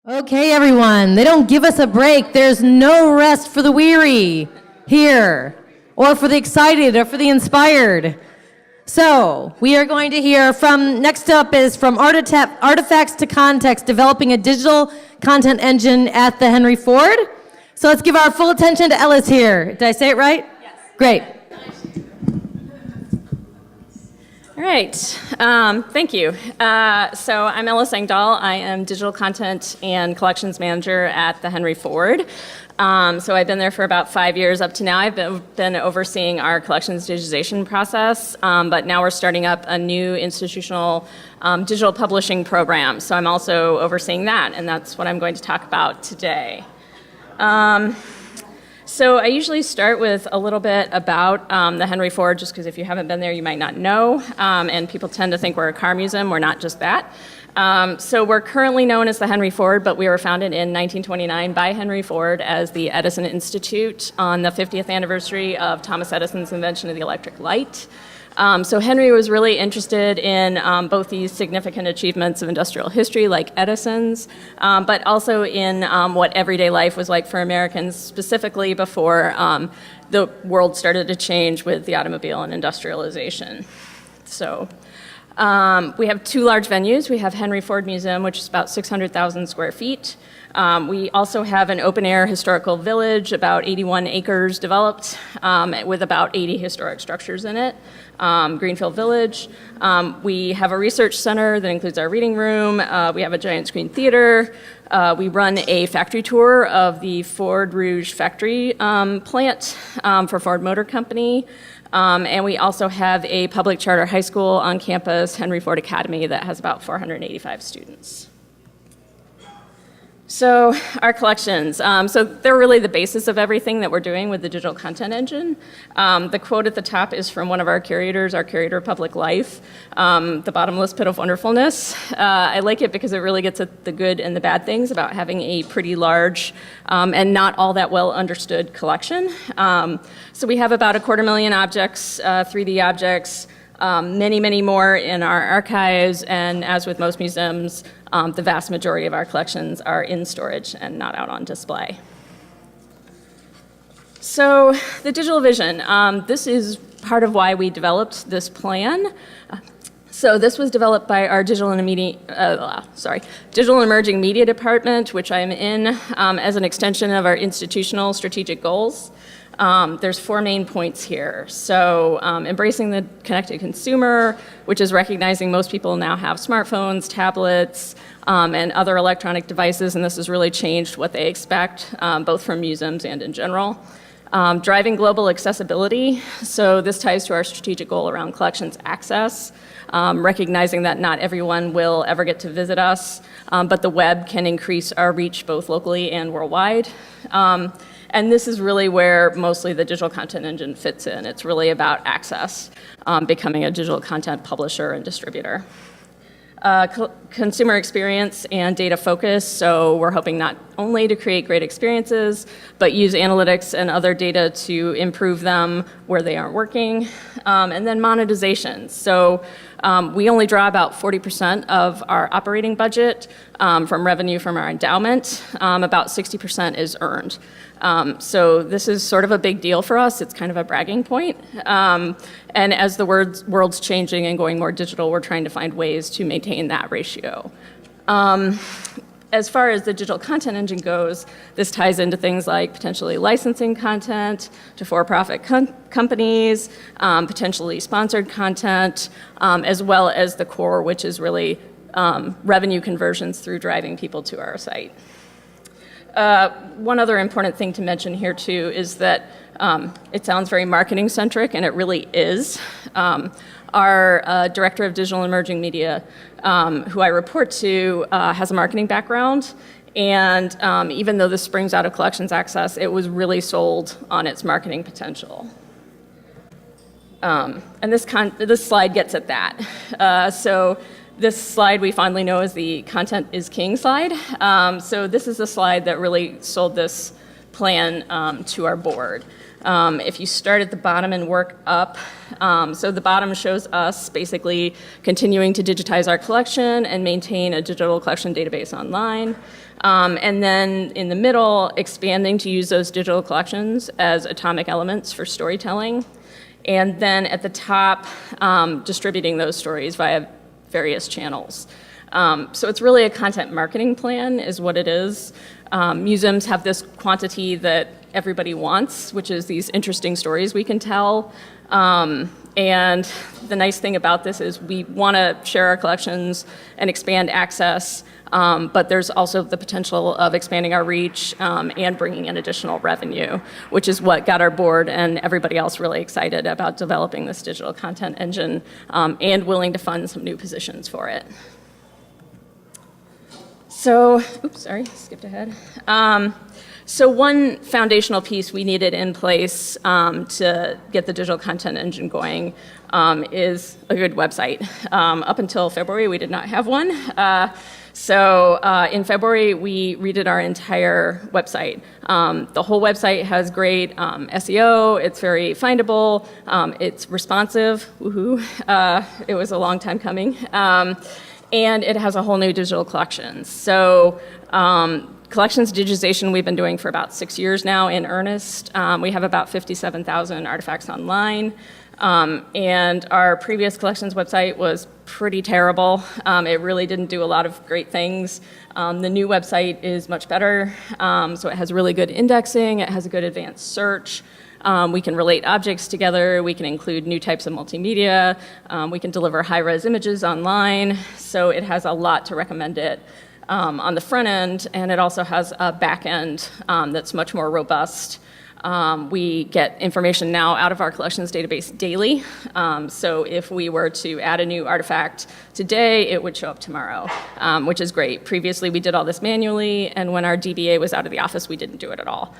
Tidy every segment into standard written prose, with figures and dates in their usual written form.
Okay, everyone, they don't give us a break. There's no rest for the weary here, or for the excited, or for the inspired. So, we are going to hear from, next up is from Artifacts to Context, developing a digital content engine at the Henry Ford. So let's give our full attention to Ellice here. Did I say it right? Yes. Great. All right, thank you. So I'm Ellice Engdahl. I am Digital Content and Collections Manager at the Henry Ford. So I've been there for about 5 years up to now. I've been overseeing our collections digitization process, but now we're starting up a new institutional digital publishing program. So I'm also overseeing that, and that's what I'm going to talk about today. So I usually start with a little bit about the Henry Ford, just because if you haven't been there, you might not know. And people tend to think we're a car museum. We're not just that. So we're currently known as the Henry Ford, but we were founded in 1929 by Henry Ford as the Edison Institute on the 50th anniversary of Thomas Edison's invention of the electric light. So Henry was really interested in both these significant achievements of industrial history, like Edison's, but also in what everyday life was like for Americans, specifically before the world started to change with the automobile and industrialization. So we have two large venues. We have Henry Ford Museum, which is about 600,000 square feet. We also have an open-air historical village, about 81 acres developed, with about 80 historic structures in it. Greenfield Village. We have a research center that includes our reading room. We have a giant screen theater. We run a factory tour of the Ford Rouge factory plant for Ford Motor Company. And we also have a public charter high school on campus, Henry Ford Academy, that has about 485 students. So our collections, so they're really the basis of everything that we're doing with the digital content engine. The quote at the top is from one of our curators, our curator of public life, the bottomless pit of wonderfulness. I like it because it really gets at the good and the bad things about having a pretty large and not all that well understood collection. So we have about 250,000 objects, 3D objects, many, many more in our archives, and as with most museums, the vast majority of our collections are in storage and not out on display. So the digital vision, this is part of why we developed this plan. So this was developed by our digital and emerging media department, which I'm in as an extension of our institutional strategic goals. There's 4 main points here. So embracing the connected consumer, which is recognizing most people now have smartphones, tablets, and other electronic devices, and this has really changed what they expect, both from museums and in general. Driving global accessibility, so this ties to our strategic goal around collections access, recognizing that not everyone will ever get to visit us, but the web can increase our reach both locally and worldwide. And this is really where mostly the digital content engine fits in. It's really about access, becoming a digital content publisher and distributor. Consumer experience and data focus, so we're hoping not only to create great experiences, but use analytics and other data to improve them where they aren't working. And then monetization. So we only draw about 40% of our operating budget from revenue from our endowment. About 60% is earned. So this is sort of a big deal for us. It's kind of a bragging point. And as the world's changing and going more digital, we're trying to find ways to maintain that ratio. As far as the digital content engine goes, this ties into things like potentially licensing content to for-profit companies, potentially sponsored content, as well as the core, which is really revenue conversions through driving people to our site. One other important thing to mention here too is that it sounds very marketing centric, and it really is. Our director of digital and emerging media, who I report to, has a marketing background, and even though this springs out of collections access, it was really sold on its marketing potential. And this slide gets at that. So this slide we fondly know as the content is king slide. So this is the slide that really sold this plan to our board. If you start at the bottom and work up, so the bottom shows us basically continuing to digitize our collection and maintain a digital collection database online. And then in the middle, expanding to use those digital collections as atomic elements for storytelling. And then at the top, distributing those stories via various channels. So it's really a content marketing plan is what it is. Museums have this quantity that everybody wants, which is these interesting stories we can tell. And the nice thing about this is we want to share our collections and expand access, but there's also the potential of expanding our reach and bringing in additional revenue, which is what got our board and everybody else really excited about developing this digital content engine and willing to fund some new positions for it. So, oops, sorry, skipped ahead. So one foundational piece we needed in place to get the digital content engine going is a good website. Up until February, we did not have one. So in February, we redid our entire website. The whole website has great SEO. It's very findable. It's responsive. Woohoo! It was a long time coming. And it has a whole new digital collection. So collections digitization we've been doing for about 6 years now in earnest. We have about 57,000 artifacts online. And our previous collections website was pretty terrible. It really didn't do a lot of great things. The new website is much better. So it has really good indexing. It has a good advanced search. We can relate objects together. We can include new types of multimedia. We can deliver high-res images online. So it has a lot to recommend it on the front end, and it also has a back end that's much more robust. We get information now out of our collections database daily. So if we were to add a new artifact today, it would show up tomorrow, which is great. Previously, we did all this manually, and when our DBA was out of the office, we didn't do it at all.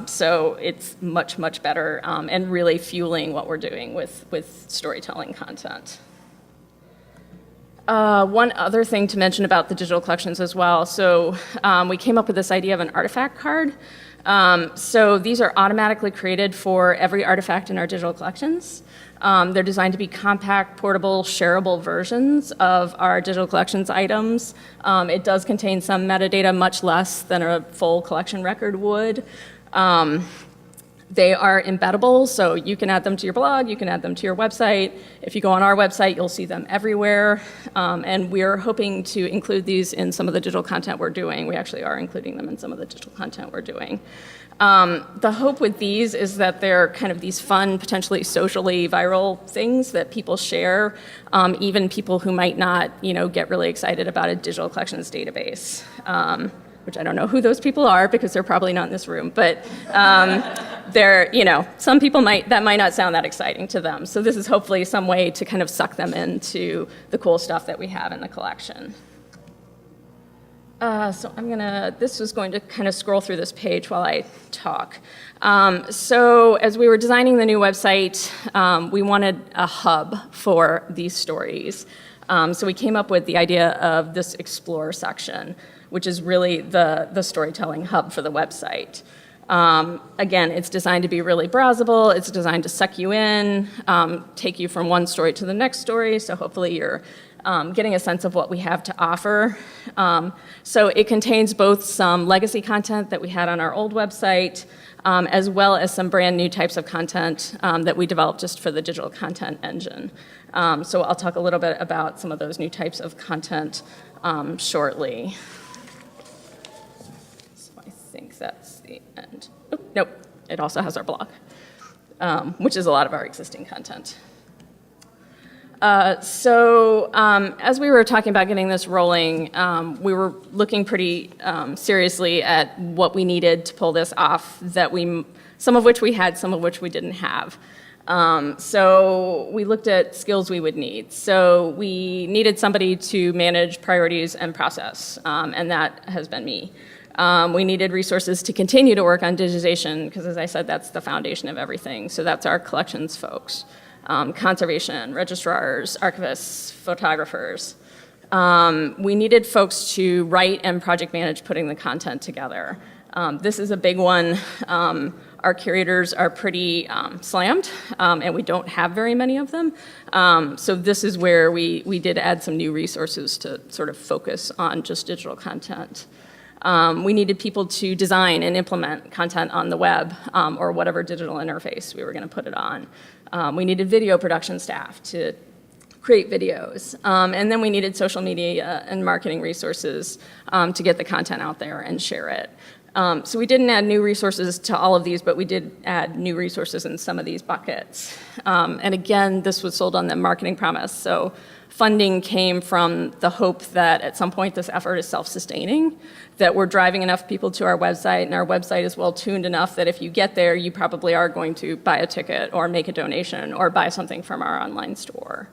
So it's much, much better and really fueling what we're doing with storytelling content. One other thing to mention about the digital collections as well. So we came up with this idea of an artifact card. So these are automatically created for every artifact in our digital collections. They're designed to be compact, portable, shareable versions of our digital collections items. It does contain some metadata, much less than a full collection record would. They are embeddable, so you can add them to your blog, you can add them to your website. If you go on our website, you'll see them everywhere. And we're hoping to include these in some of the digital content we're doing. We actually are including them in some of the digital content we're doing. The hope with these is that they're kind of these fun, potentially socially viral things that people share, even people who might not, get really excited about a digital collections database. Which I don't know who those people are because they're probably not in this room, but some people might not sound that exciting to them. So this is hopefully some way to kind of suck them into the cool stuff that we have in the collection. So this was going to kind of scroll through this page while I talk. So as we were designing the new website, we wanted a hub for these stories. So we came up with the idea of this Explore section, which is really the storytelling hub for the website. Again, it's designed to be really browsable. It's designed to suck you in, take you from one story to the next story, so hopefully you're getting a sense of what we have to offer. So it contains both some legacy content that we had on our old website, as well as some brand new types of content that we developed just for the digital content engine. So I'll talk a little bit about some of those new types of content shortly. I think that's the end. Oh, nope, it also has our blog, which is a lot of our existing content. So as we were talking about getting this rolling, we were looking pretty seriously at what we needed to pull this off, some of which we had, some of which we didn't have. So we looked at skills we would need. So we needed somebody to manage priorities and process, and that has been me. We needed resources to continue to work on digitization, because as I said, that's the foundation of everything. So that's our collections folks, conservation, registrars, archivists, photographers. We needed folks to write and project manage putting the content together. This is a big one. Our curators are pretty slammed, and we don't have very many of them. So this is where we did add some new resources to sort of focus on just digital content. We needed people to design and implement content on the web or whatever digital interface we were going to put it on. We needed video production staff to create videos. And then we needed social media and marketing resources to get the content out there and share it. So we didn't add new resources to all of these, but we did add new resources in some of these buckets. And again, this was sold on the marketing promise. So funding came from the hope that at some point this effort is self-sustaining, that we're driving enough people to our website, and our website is well-tuned enough that if you get there, you probably are going to buy a ticket or make a donation or buy something from our online store.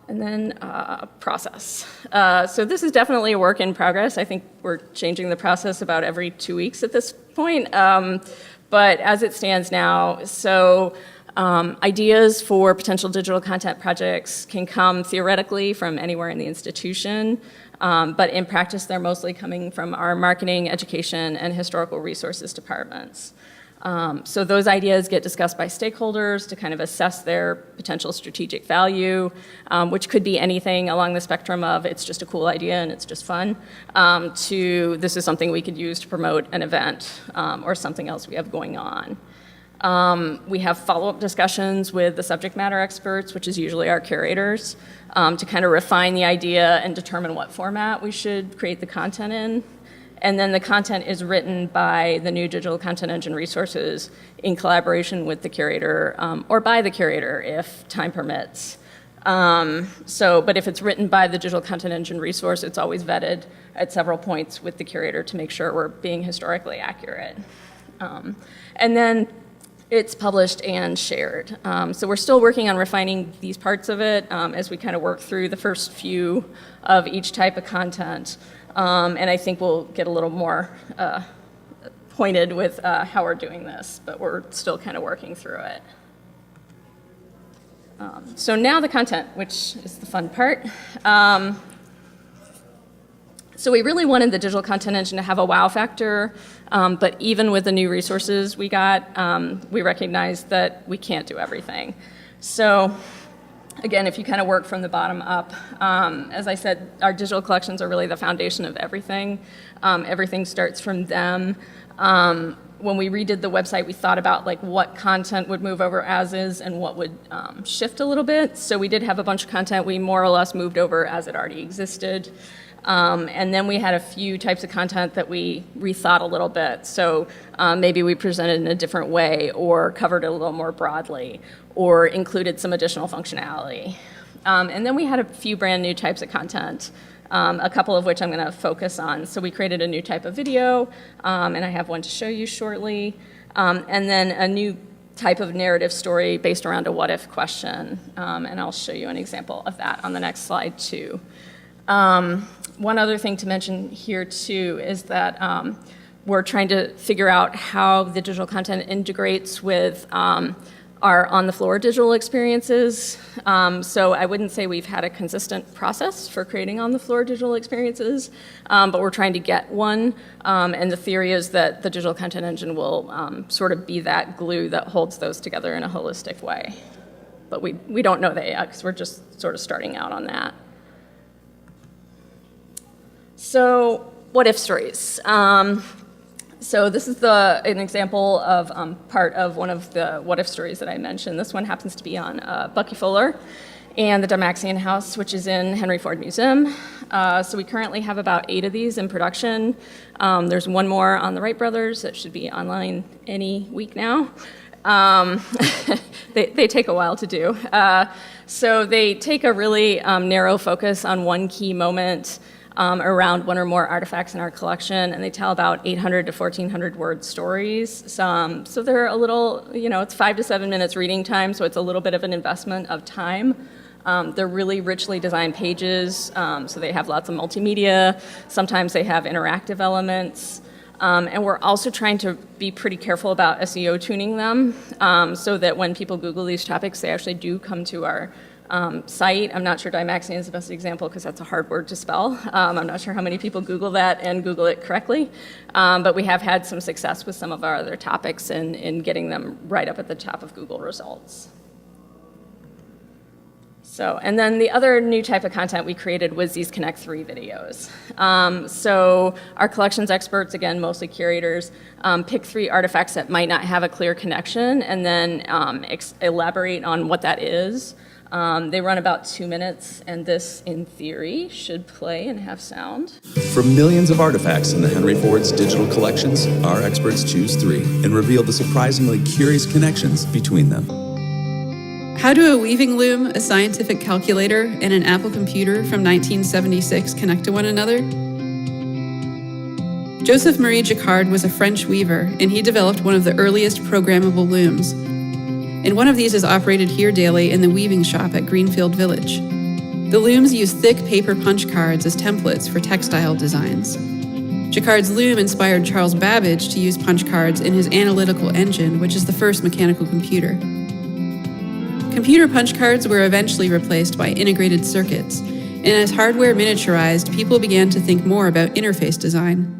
And then process. So this is definitely a work in progress. I think we're changing the process about every 2 weeks at this point. But as it stands now, so ideas for potential digital content projects can come theoretically from anywhere in the institution, but in practice they're mostly coming from our marketing, education, and historical resources departments. So those ideas get discussed by stakeholders to kind of assess their potential strategic value, which could be anything along the spectrum of it's just a cool idea and it's just fun, to this is something we could use to promote an event or something else we have going on. We have follow-up discussions with the subject matter experts, which is usually our curators, to kind of refine the idea and determine what format we should create the content in. And then the content is written by the new digital content engine resources in collaboration with the curator or by the curator if time permits. But if it's written by the digital content engine resource, it's always vetted at several points with the curator to make sure we're being historically accurate. And then it's published and shared. So we're still working on refining these parts of it as we kind of work through the first few of each type of content. And I think we'll get a little more pointed with how we're doing this, but we're still kind of working through it. So now the content, which is the fun part. So we really wanted the digital content engine to have a wow factor, but even with the new resources we got, we recognized that we can't do everything. So again, if you kind of work from the bottom up, as I said, our digital collections are really the foundation of everything. Everything starts from them. When we redid the website, we thought about like what content would move over as is and what would shift a little bit. So we did have a bunch of content we more or less moved over as it already existed. And then we had a few types of content that we rethought a little bit. So maybe we presented in a different way or covered it a little more broadly or included some additional functionality. And then we had a few brand new types of content, a couple of which I'm going to focus on. So we created a new type of video, and I have one to show you shortly, and then a new type of narrative story based around a what-if question, and I'll show you an example of that on the next slide too. One other thing to mention here too is that we're trying to figure out how the digital content integrates with our on-the-floor digital experiences. So I wouldn't say we've had a consistent process for creating on-the-floor digital experiences, but we're trying to get one. And the theory is that the digital content engine will sort of be that glue that holds those together in a holistic way. But we don't know that yet because we're just sort of starting out on that. So, Whatif Stories. So this is an example of part of one of the Whatif Stories that I mentioned. This one happens to be on Bucky Fuller and the Dymaxion House, which is in Henry Ford Museum. So we currently have about 8 of these in production. There's one more on the Wright brothers that should be online any week now. They take a while to do. So they take a really narrow focus on one key moment around one or more artifacts in our collection, and they tell about 800 to 1,400 word stories. So they're a little, it's 5 to 7 minutes reading time, so it's a little bit of an investment of time. They're really richly designed pages, so they have lots of multimedia. Sometimes they have interactive elements. And we're also trying to be pretty careful about SEO tuning them so that when people Google these topics, they actually do come to our site. I'm not sure Dymaxion is the best example because that's a hard word to spell. I'm not sure how many people Google that and Google it correctly, but we have had some success with some of our other topics in getting them right up at the top of Google results. So, and then the other new type of content we created was these Connect 3 videos. So our collections experts, again, mostly curators, pick 3 artifacts that might not have a clear connection and then elaborate on what that is. They run about 2 minutes, and this, in theory, should play and have sound. From millions of artifacts in the Henry Ford's digital collections, our experts choose 3 and reveal the surprisingly curious connections between them. How do a weaving loom, a scientific calculator, and an Apple computer from 1976 connect to one another? Joseph Marie Jacquard was a French weaver, and he developed one of the earliest programmable looms. And one of these is operated here daily in the weaving shop at Greenfield Village. The looms use thick paper punch cards as templates for textile designs. Jacquard's loom inspired Charles Babbage to use punch cards in his analytical engine, which is the first mechanical computer. Computer punch cards were eventually replaced by integrated circuits, and as hardware miniaturized, people began to think more about interface design.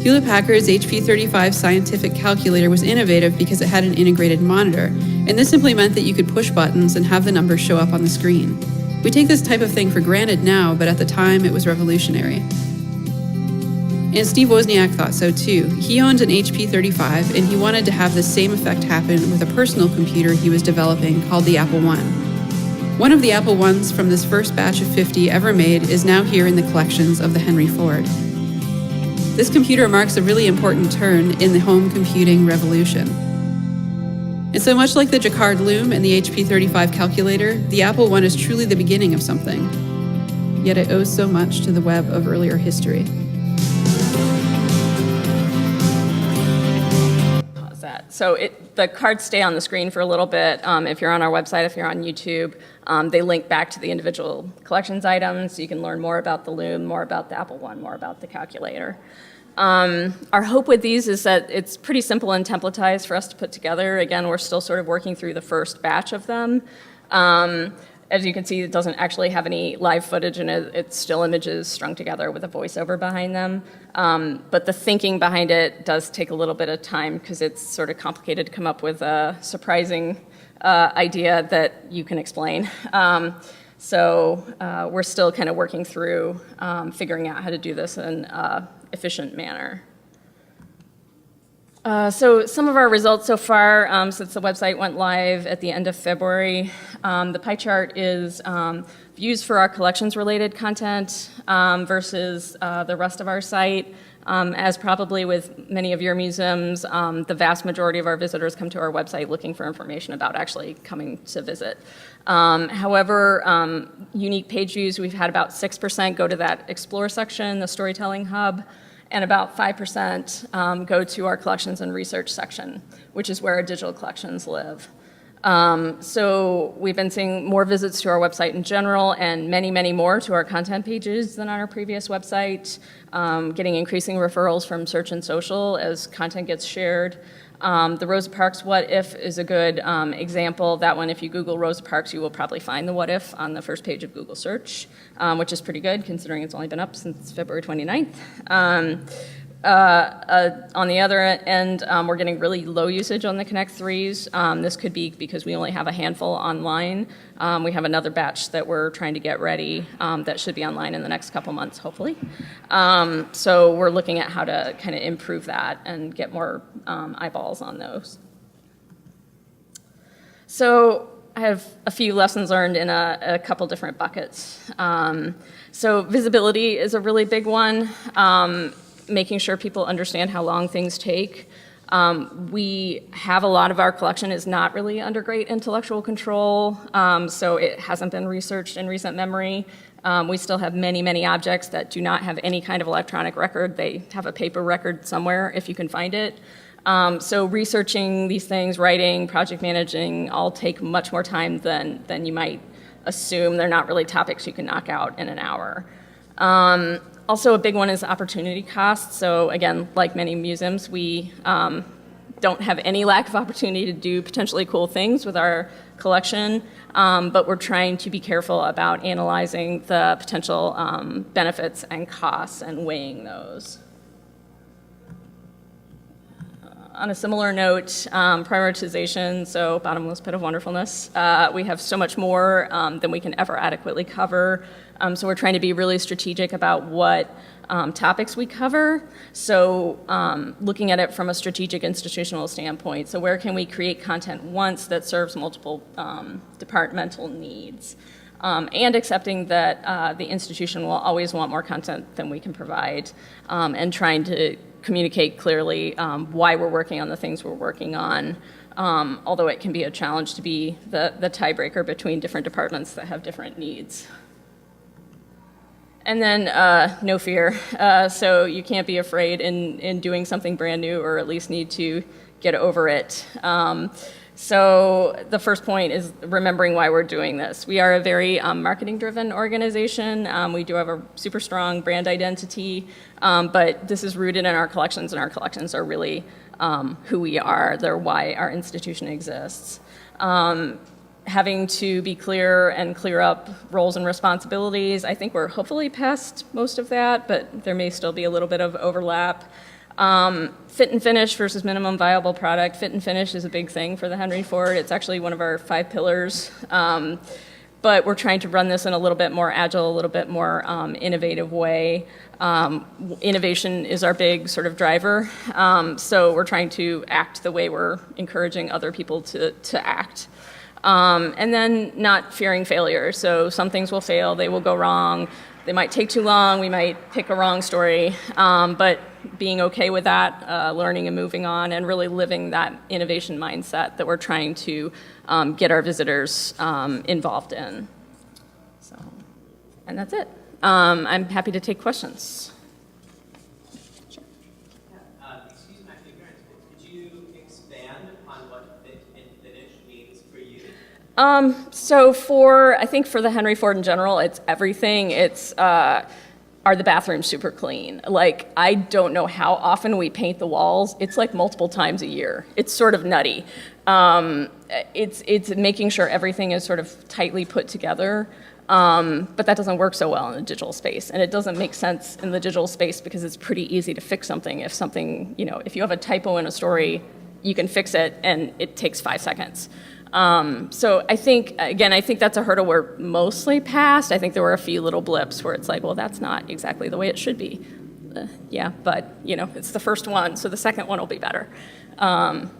Hewlett-Packard's HP35 scientific calculator was innovative because it had an integrated monitor, and this simply meant that you could push buttons and have the numbers show up on the screen. We take this type of thing for granted now, but at the time it was revolutionary. And Steve Wozniak thought so too. He owned an HP35, and he wanted to have the same effect happen with a personal computer he was developing called the Apple I. One of the Apple I's from this first batch of 50 ever made is now here in the collections of the Henry Ford. This computer marks a really important turn in the home computing revolution. And so much like the Jacquard loom and the HP35 calculator, the Apple I is truly the beginning of something. Yet it owes so much to the web of earlier history. So the cards stay on the screen for a little bit. If you're on our website, if you're on YouTube, they link back to the individual collections items, so you can learn more about the loom, more about the Apple I, more about the calculator. Our hope with these is that it's pretty simple and templatized for us to put together. Again, we're still sort of working through the first batch of them. As you can see, it doesn't actually have any live footage in it. It's still images strung together with a voiceover behind them. But the thinking behind it does take a little bit of time because it's sort of complicated to come up with a surprising idea that you can explain. So we're still kind of working through figuring out how to do this in an efficient manner. So some of our results so far, since the website went live at the end of February, the pie chart is views for our collections-related content versus the rest of our site. As probably with many of your museums, the vast majority of our visitors come to our website looking for information about actually coming to visit. However, unique page views, we've had about 6% go to that Explore section, the Storytelling Hub, and about 5% go to our collections and research section, which is where our digital collections live. So we've been seeing more visits to our website in general and many, many more to our content pages than on our previous website, getting increasing referrals from search and social as content gets shared. The Rosa Parks What If is a good example. That one, if you Google Rosa Parks, you will probably find the What If on the first page of Google search, which is pretty good considering it's only been up since February 29th. On the other end, we're getting really low usage on the Connect 3s. This could be because we only have a handful online. We have another batch that we're trying to get ready that should be online in the next couple months, hopefully. So we're looking at how to kind of improve that and get more eyeballs on those. So I have a few lessons learned in a couple different buckets. So visibility is a really big one. Making sure people understand how long things take. We have a lot of our collection is not really under great intellectual control, so it hasn't been researched in recent memory. We still have many, many objects that do not have any kind of electronic record. They have a paper record somewhere if you can find it. So researching these things, writing, project managing, all take much more time than you might assume. They're not really topics you can knock out in an hour. Also, a big one is opportunity costs. So again, like many museums, we don't have any lack of opportunity to do potentially cool things with our collection, but we're trying to be careful about analyzing the potential benefits and costs and weighing those. on a similar note, prioritization, so bottomless pit of wonderfulness. We have so much more than we can ever adequately cover. So we're trying to be really strategic about what topics we cover. So looking at it from a strategic institutional standpoint. So where can we create content once that serves multiple departmental needs? And accepting that the institution will always want more content than we can provide, and trying to communicate clearly why we're working on the things we're working on, although it can be a challenge to be the tiebreaker between different departments that have different needs. And then no fear. So you can't be afraid in doing something brand new, or at least need to get over it. So the first point is remembering why we're doing this. We are a very marketing-driven organization. We do have a super strong brand identity, but this is rooted in our collections, and our collections are really who we are. They're why our institution exists. Having to be clear and clear up roles and responsibilities. I think we're hopefully past most of that, but there may still be a little bit of overlap. Fit and finish versus minimum viable product. Fit and finish is a big thing for the Henry Ford. It's actually one of our 5 pillars. But we're trying to run this in a little bit more agile, a little bit more innovative way. Innovation is our big sort of driver. So we're trying to act the way we're encouraging other people to act. And then not fearing failure. So some things will fail, they will go wrong. They might take too long, we might pick a wrong story, but being okay with that, learning and moving on, and really living that innovation mindset that we're trying to get our visitors involved in. So, and that's it. I'm happy to take questions. Excuse my ignorance, but could you expand on what fit and finish means for you? So I think for the Henry Ford in general, it's everything. It's, are the bathrooms super clean? Like, I don't know how often we paint the walls. It's like multiple times a year. It's sort of nutty. It's making sure everything is sort of tightly put together. But that doesn't work so well in the digital space. And it doesn't make sense in the digital space because it's pretty easy to fix something. If something, if you have a typo in a story, you can fix it and it takes 5 seconds. So I think that's a hurdle we're mostly past. I think there were a few little blips where it's like, well, that's not exactly the way it should be. Yeah, but, it's the first one, so the second one will be better.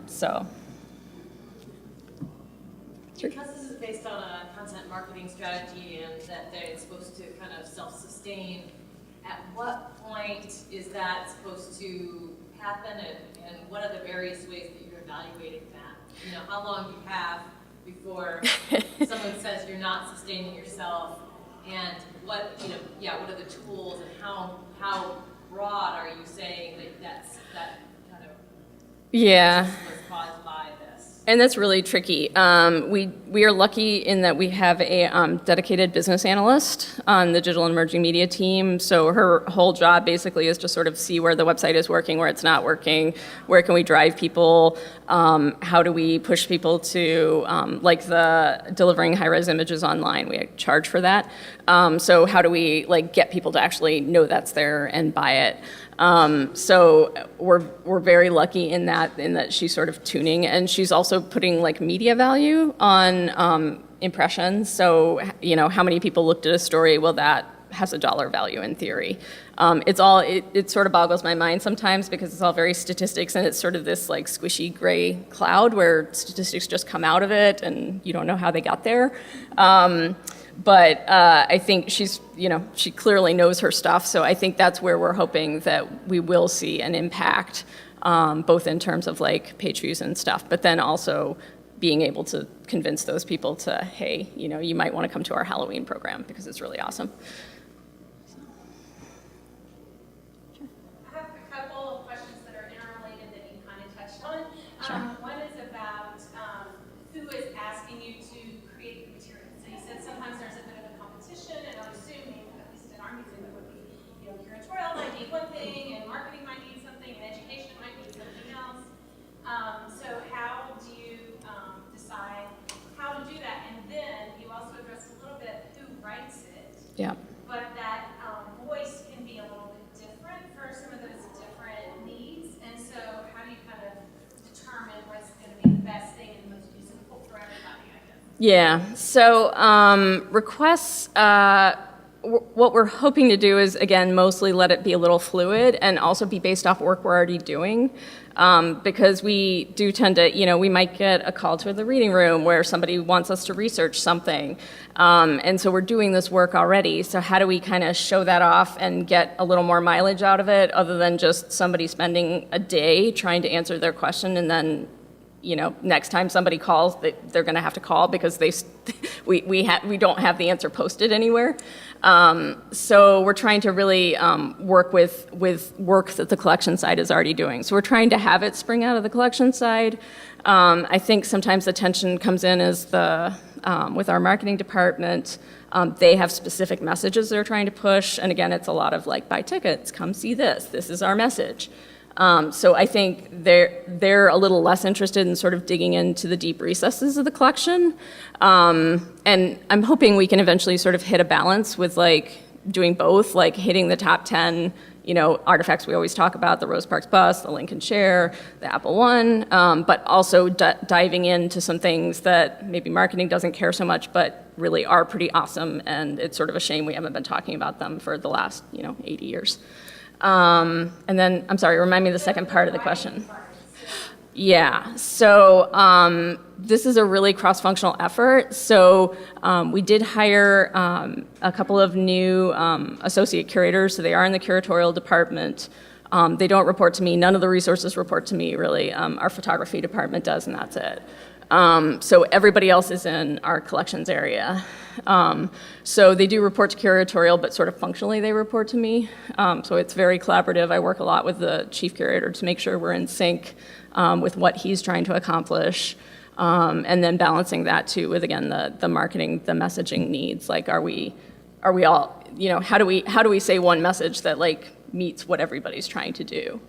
So. Because this is based on a content marketing strategy and that it's supposed to kind of self-sustain, at what point is that supposed to happen, and what are the various ways that you're evaluating that? How long do you have before someone says you're not sustaining yourself, and what are the tools, and how broad are you saying that kind of was caused by this? And that's really tricky. We are lucky in that we have a dedicated business analyst on the digital and emerging media team. So her whole job basically is to sort of see where the website is working, where it's not working, where can we drive people, how do we push people to, like the delivering high-res images online, we charge for that. So how do we get people to actually know that's there and buy it? So we're very lucky in that she's sort of tuning, and she's also putting media value on impressions. So how many people looked at a story? Well, that has a dollar value in theory. It sort of boggles my mind sometimes because it's all very statistics, and it's sort of this squishy gray cloud where statistics just come out of it and you don't know how they got there. But I think she clearly knows her stuff, so I think that's where we're hoping that we will see an impact, both in terms of page views and stuff, but then also being able to convince those people to, hey, you might want to come to our Halloween program because it's really awesome. I have a couple of questions that are interrelated that you kind of touched on. Sure. One is about who is asking you to create the material. So you said sometimes there's a bit of a competition, and I'm assuming, at least in our museum, it would be, curatorial might need one thing, and marketing might need something, and education might need something else. So how do you decide how to do that? And then you also addressed a little bit who writes it. Yeah. But Yeah, so requests, what we're hoping to do is, again, mostly let it be a little fluid and also be based off work we're already doing. Because we do tend to, we might get a call to the reading room where somebody wants us to research something. And so we're doing this work already. So how do we kind of show that off and get a little more mileage out of it other than just somebody spending a day trying to answer their question and then next time somebody calls, they're going to have to call because we don't have the answer posted anywhere. So we're trying to really work with work that the collection side is already doing. So we're trying to have it spring out of the collection side. I think sometimes the tension comes in as with our marketing department. They have specific messages they're trying to push, and again, it's a lot of like, buy tickets, come see this. This is our message. So I think they're a little less interested in sort of digging into the deep recesses of the collection. And I'm hoping we can eventually sort of hit a balance with like doing both, like hitting the top 10, artifacts we always talk about, the Rosa Parks bus, the Lincoln chair, the Apple One, but also diving into some things that maybe marketing doesn't care so much, but really are pretty awesome. And it's sort of a shame we haven't been talking about them for the last, 80 years. And then, I'm sorry, remind me the second part of the question. Yeah, so this is a really cross-functional effort. So we did hire a couple of new associate curators, so they are in the curatorial department. They don't report to me. None of the resources report to me, really. Our photography department does, and that's it. So everybody else is in our collections area. So they do report to curatorial, but sort of functionally they report to me. So it's very collaborative. I work a lot with the chief curator to make sure we're in sync with what he's trying to accomplish. And then balancing that too with, again, the marketing, the messaging needs. Like, are we all, how do we say one message that like meets what everybody's trying to do?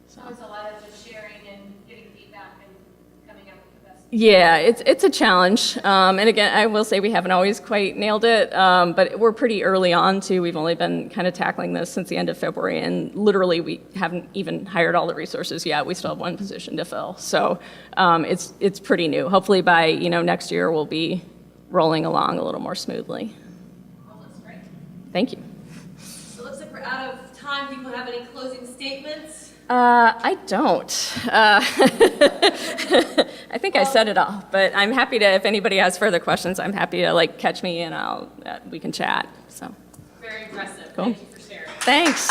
So it's a lot of just sharing and getting feedback and coming up with the best. Yeah, it's a challenge. And again, I will say we haven't always quite nailed it, but we're pretty early on too. We've only been kind of tackling this since the end of February, and literally we haven't even hired all the resources yet. We still have one position to fill. So it's pretty new. Hopefully by next year we'll be rolling along a little more smoothly. Well, that's great. Thank you. So it looks like we're out of time. People have any closing statements? I don't. I think I said it all, but I'm happy to, if anybody has further questions, I'm happy to catch me and we can chat. So. Very impressive. Cool. Thank you for sharing. Thanks.